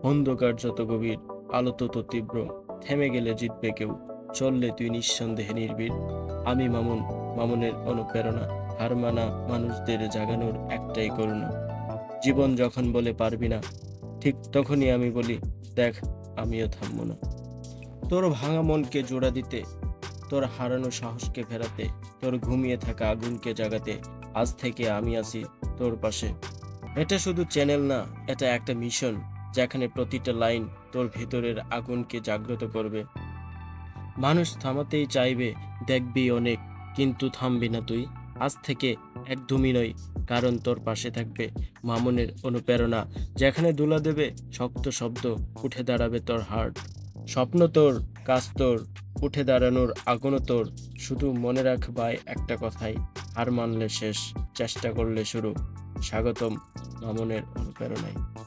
অন্ধকার যত গভীর, আলো তত তীব্র। থেমে গেলে জিতবে কেউ, চললে তুই নিঃসন্দেহে নির্ভীর। আমি মামুন, মামুনের অনুপ্রেরণা। হার মানা মানুষদের জাগানোর একটাই করুণা। জীবন যখন বলে পারবি না, ঠিক তখনই আমি বলি, দেখ, আমিও থামবো না। তোর ভাঙা মনকে জোড়া দিতে, তোর হারানো সাহসকে ফেরাতে, তোর ঘুমিয়ে থাকা আগুনকে জাগাতে আজ থেকে আমি আছি তোর পাশে। এটা শুধু চ্যানেল না, এটা একটা মিশন, যেখানে প্রতিটা লাইন তোর ভেতরের আগুনকে জাগ্রত করবে। মানুষ থামাতেই চাইবে, দেখবি অনেক, কিন্তু থামবি না তুই। আজ থেকে একদমই নয়, কারণ তোর পাশে থাকবে মামুনের অনুপ্রেরণা। যেখানে দুলা দেবে শক্ত শব্দ, উঠে দাঁড়াবে তোর হার্ট। স্বপ্ন তোর, কাজ তোর, উঠে দাঁড়ানোর আগুনও তোর। শুধু মনে রাখ ভাই একটা কথাই, হার মানলে শেষ, চেষ্টা করলে শুরু। স্বাগতম মামুনের অনুপ্রেরণায়।